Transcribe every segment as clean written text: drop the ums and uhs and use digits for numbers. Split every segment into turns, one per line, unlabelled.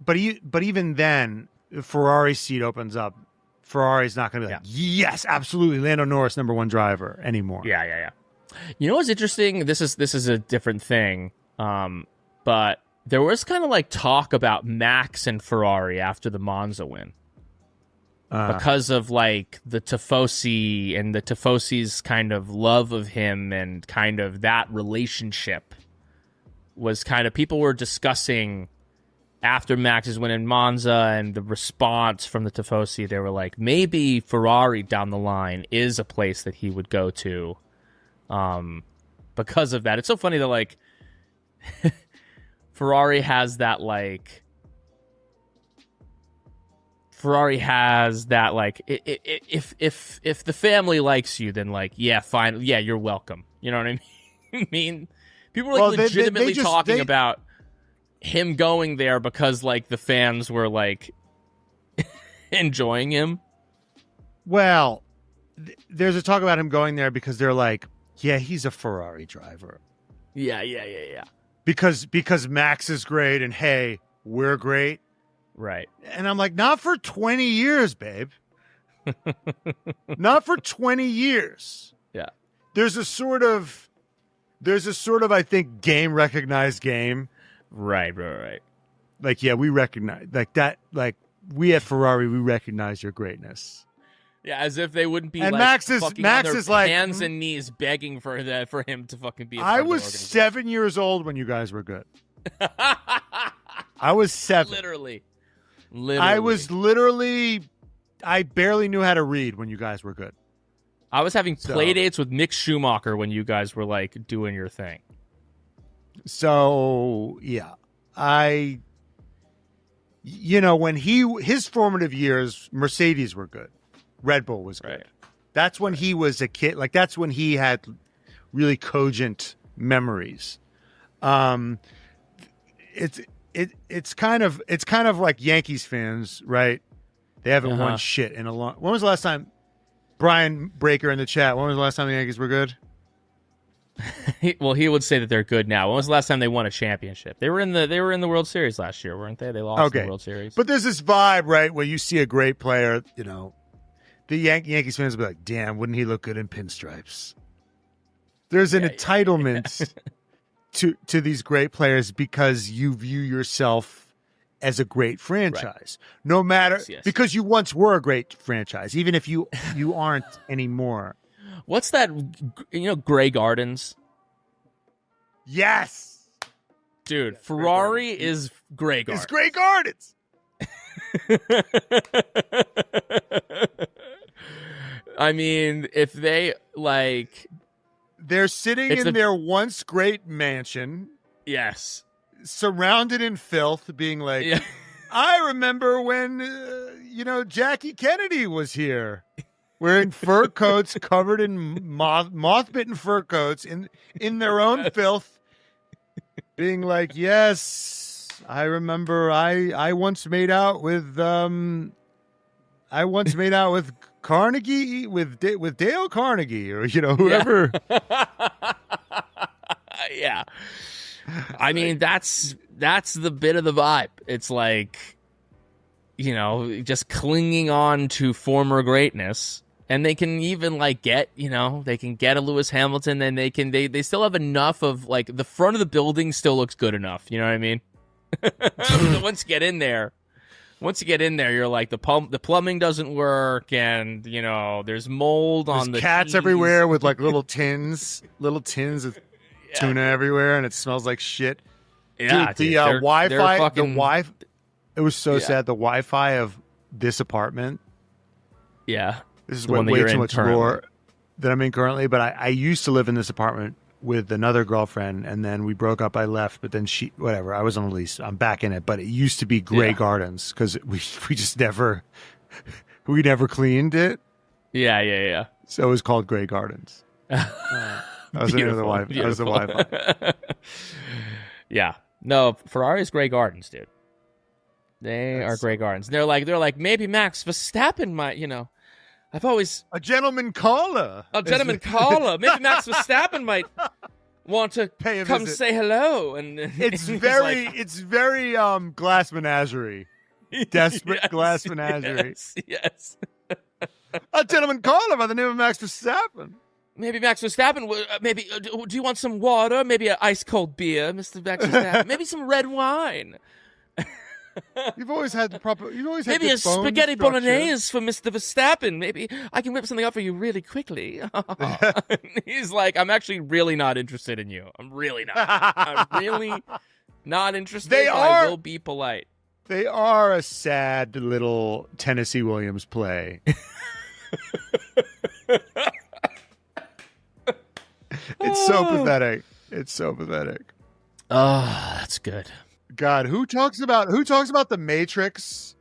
but even then, if Ferrari's seat opens up, Ferrari's not going to be like, yes, absolutely, Lando Norris, number 1 driver anymore.
Yeah. You know what's interesting? This is a different thing. But there was kind of like talk about Max and Ferrari after the Monza win. Because of like the Tifosi and the Tifosi's kind of love of him and kind of that relationship was kind of, people were discussing after Max's win in Monza and the response from the Tifosi. They were like, maybe Ferrari down the line is a place that he would go to because of that. It's so funny that like Ferrari has that like if the family likes you, then like, yeah, fine, yeah, you're welcome. You know what I mean? People were like legitimately talking about him going there because like the fans were like enjoying him.
Well, there's a talk about him going there because they're like, yeah, he's a Ferrari driver.
Yeah.
Because Max is great and hey, we're great.
Right. And
I'm like, not for 20 years, babe. Not for 20 years.
Yeah.
There's a sort of, I think, recognized game.
Right.
Like, yeah, we recognize like that. Like we at Ferrari, we recognize your greatness.
Yeah, as if they wouldn't be. And like,
Max is like
hands and knees begging for him to fucking be.
I was 7 years old when you guys were good. I was 7.
Literally.
I was literally. I barely knew how to read when you guys were good.
I was having play dates with Mick Schumacher when you guys were like doing your thing.
So yeah, when his formative years, Mercedes were good, Red Bull was good. Right. That's when he was a kid. Like that's when he had really cogent memories. It's kind of like Yankees fans, right? They haven't won shit in a long. When was the last time? Brian Breaker in the chat. When was the last time the Yankees were good?
Well, he would say that they're good now. When was the last time they won a championship? They were in the World Series last year, weren't they? They lost the World Series.
But there's this vibe, right, where you see a great player, the Yankees fans will be like, damn, wouldn't he look good in pinstripes? There's an entitlement to these great players because you view yourself as a great franchise. Right. No matter because you once were a great franchise, even if you aren't anymore.
What's that? Grey Gardens.
Yes,
dude. Ferrari is Grey Gardens.
It's Grey Gardens.
I mean, if they like,
they're sitting in their once great mansion.
Yes.
Surrounded in filth, being like, I remember when, Jackie Kennedy was here. Wearing fur coats covered in moth-bitten fur coats in their own filth. Being like, yes, I remember I once made out with Carnegie, with Dale Carnegie, or, whoever.
Yeah. I mean, that's the bit of the vibe. It's like, just clinging on to former greatness, and they can even like get a Lewis Hamilton, and they still have enough of like the front of the building still looks good enough. You know what I mean? Once you get in there, you're like the plumbing doesn't work, and there's mold on the
cats
cheese.
Everywhere with like little tins of tuna everywhere, and it smells like shit.
Yeah,
dude, the Wi-Fi, it was so sad. The Wi-Fi of this apartment.
Yeah,
this is way too much lore that I'm in currently. But I used to live in this apartment with another girlfriend, and then we broke up. I left, but then I was on a lease. I'm back in it, but it used to be Grey Gardens because we just never cleaned it.
Yeah.
So it was called Grey Gardens. I was the Wi-Fi.
Yeah. No, Ferrari's Grey Gardens, dude. They are Grey Gardens. They're like maybe Max Verstappen might, I've always
a gentleman caller.
Maybe Max Verstappen want to come say hello. And
it's very Glass Menagerie. Desperate Glass Menagerie.
Yes.
A gentleman caller by the name of Max Verstappen.
Maybe Max Verstappen. Maybe do you want some water? Maybe an ice cold beer, Mr. Max Verstappen. Maybe some red wine.
You've always had the proper. You've always
maybe
had
a spaghetti bolognese for Mr. Verstappen. Maybe I can whip something up for you really quickly. He's like, I'm actually really not interested in you. I'm really not. I'm really not interested. I will be polite.
They are a sad little Tennessee Williams play. It's so pathetic. It's so pathetic.
Oh, that's good.
God, who talks about the Matrix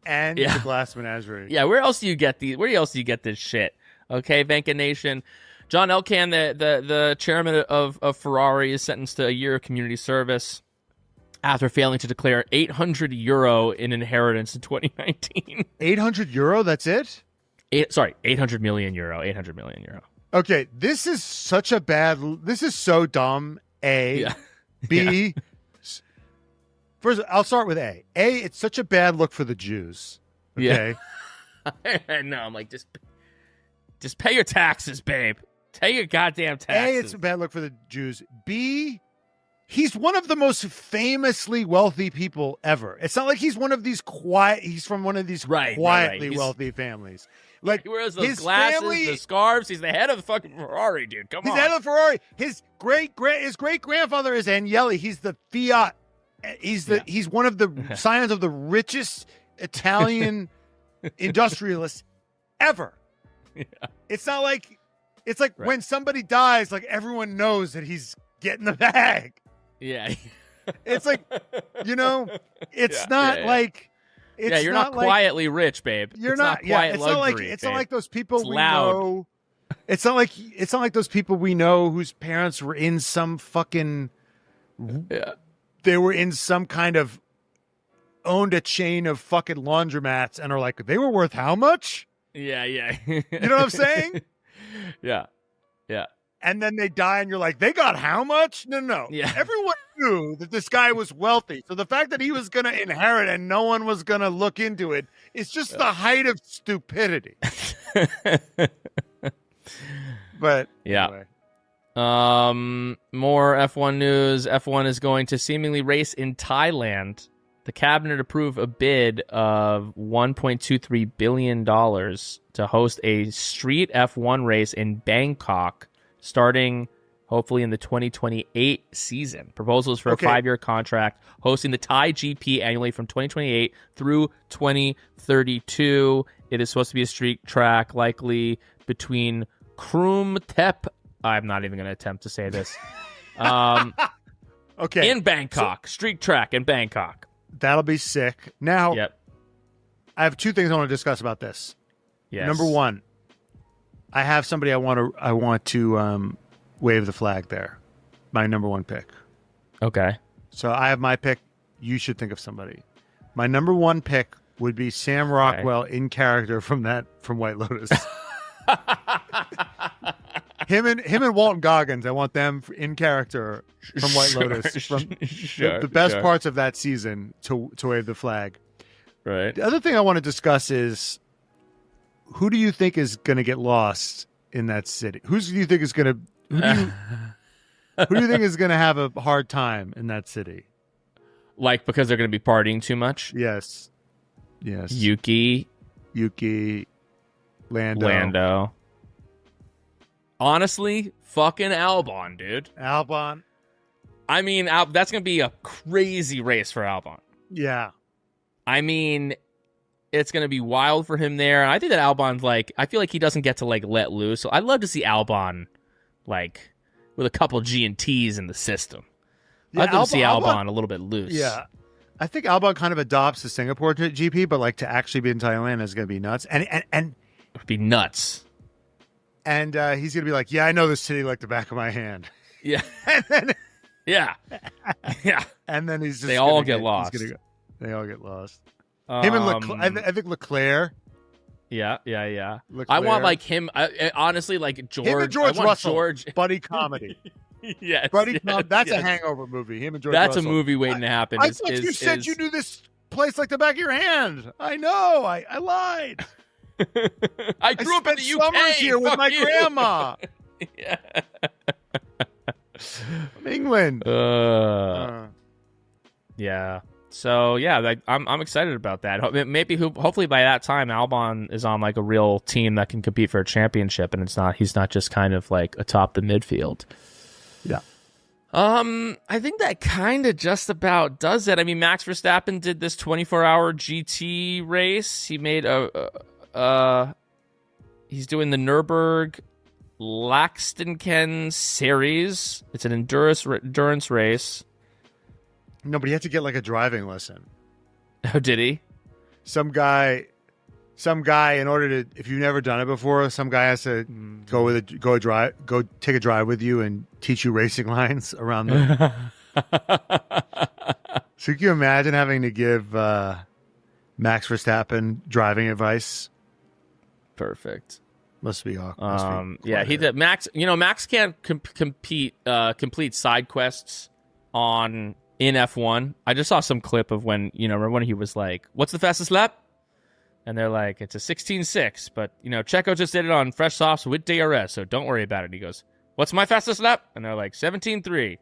and the Glass Menagerie?
Yeah, where else do you get this shit? Okay, Venka Nation. John Elkann, the chairman of Ferrari, is sentenced to a year of community service after failing to declare €800 in inheritance in 2019.
€800? That's it?
800 million euro. 800 million euro.
Okay, this is such a bad. This is so dumb. A, B. Yeah. First, I'll start with A. A, it's such a bad look for the Jews. Okay.
Yeah. No, I'm like, just pay your taxes, babe. Pay your goddamn taxes.
A, it's a bad look for the Jews. B, he's one of the most famously wealthy people ever. It's not like he's one of these he's from one of these quietly wealthy families. Like,
he wears those glasses, the scarves. He's the head of the fucking Ferrari, dude. Come on.
He's the head of the Ferrari. His great grandfather is Agnelli. He's the Fiat. He's one of the scions of the richest Italian industrialists ever. Yeah. It's not like when somebody dies, like everyone knows that he's getting the bag.
Yeah.
It's like, it's not like
you're not quietly rich, babe.
You're not quiet luxury. It's not like those people we know. It's not like those people we know whose parents were in some fucking they were in some kind of owned a chain of fucking laundromats and are like, they were worth how much?
Yeah.
You know what I'm saying?
Yeah.
And then they die and you're like, they got how much? No.
Yeah.
Everyone knew that this guy was wealthy. So the fact that he was going to inherit and no one was going to look into it is just the height of stupidity. But anyway.
More F1 news. F1 is going to seemingly race in Thailand. The cabinet approved a bid of $1.23 billion to host a street F1 race in Bangkok, starting hopefully in the 2028 season. Proposals for a 5-year contract hosting the Thai GP annually from 2028 through 2032. It is supposed to be a street track, likely between Krum Thep. I'm not even going to attempt to say this. In Bangkok. Street track in Bangkok.
That'll be sick. Now, I have two things I want to discuss about this.
Yes.
Number one, I have somebody I want to wave the flag there. My number one pick.
Okay.
So I have my pick. You should think of somebody. My number one pick would be Sam Rockwell in character from White Lotus. Him and Walton Goggins. I want them in character from White Lotus. From the best parts of that season to wave the flag.
Right.
The other thing I want to discuss is, who do you think is going to get lost in that city? Who do you think is going to who do you think is going to have a hard time in that city?
Like, because they're going to be partying too much?
Yes.
Yuki, Lando. Honestly, fucking Albon, dude.
Albon.
I mean, that's going to be a crazy race for Albon.
Yeah.
I mean, it's going to be wild for him there. And I think that Albon's I feel like he doesn't get to let loose. So I'd love to see Albon with a couple G&Ts in the system.
Yeah,
I'd love to see Albon a little bit loose.
Yeah. I think Albon kind of adopts the Singapore GP, but to actually be in Thailand is going to be nuts. And
it'd be nuts.
And he's going to be like, yeah, I know this city like the back of my hand.
Yeah.
And then,
yeah.
And then he's just
they all get lost.
They all get lost. Him and I think Leclerc.
Yeah.
Leclerc.
I want him. Honestly, George.
Him and George Russell.
George
buddy comedy.
Yes,
Buddy Cop, that's
yes.
a Hangover movie. Him and George
That's
Russell.
a movie waiting to happen.
I thought you said you knew this place like the back of your hand. I know. I lied.
I grew up in the UK.
Summers here with my
you.
grandma.
Yeah.
From England.
Yeah. So yeah, like, I'm excited about that. Maybe hopefully by that time Albon is on like a real team that can compete for a championship, and he's not just kind of like atop the midfield.
Yeah.
I think that kind of just about does it. I mean, Max Verstappen did this 24-hour GT race. He made he's doing the Nürburgring Laxtenken series. It's an endurance race.
No, but he had to get like a driving lesson.
Oh, did he?
Some guy, in order to, if you've never done it before, some guy has to go take a drive with you and teach you racing lines around them. So can you imagine having to give Max Verstappen driving advice?
Perfect.
Must be awkward.
Yeah, he did. Max, Max can't complete side quests in F1. I just saw some clip of when, remember when he was like, "What's the fastest lap?" And they're like, "It's a 16.6, but Checo just did it on fresh softs with DRS, so don't worry about it." And he goes, "What's my fastest lap?" And they're like, 17.3.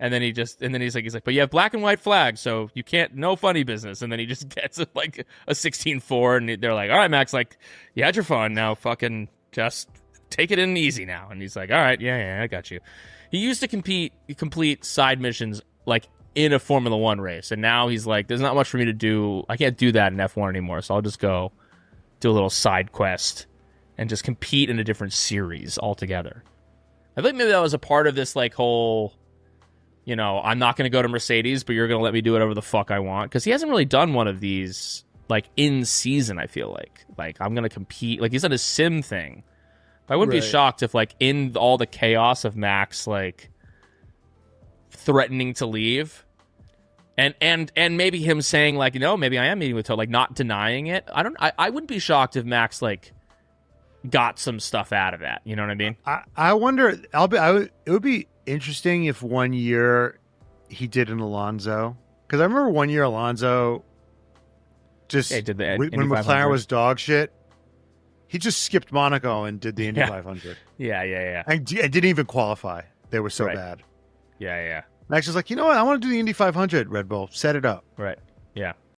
And then he's like, "But you have black and white flags, so you can't, no funny business." And then he just gets like a 16.4, and they're like, "All right, Max, like, you had your fun, now fucking just take it in easy now." And he's like, "All right, yeah, I got you." He used to complete side missions like in a Formula One race, and now he's like, "There's not much for me to do. I can't do that in F1 anymore, so I'll just go do a little side quest and just compete in a different series altogether." I think maybe that was a part of this like whole, I'm not going to go to Mercedes, but you're going to let me do whatever the fuck I want, because he hasn't really done one of these like in season. I feel like I'm going to compete. Like, he's done a sim thing. I wouldn't be shocked if like in all the chaos of Max like threatening to leave, and maybe him saying like, maybe I am meeting with Toad, like not denying it. I wouldn't be shocked if Max like got some stuff out of that. You know what I mean?
I wonder. It would be interesting if one year he did an Alonso, because I remember one year Alonso just
did the
when McLaren was dog shit. He just skipped Monaco and did the Indy 500.
Yeah.
And didn't even qualify. They were so bad.
Yeah.
Max was like, you know what? I want to do the Indy 500, Red Bull. Set it up.
Right. Yeah.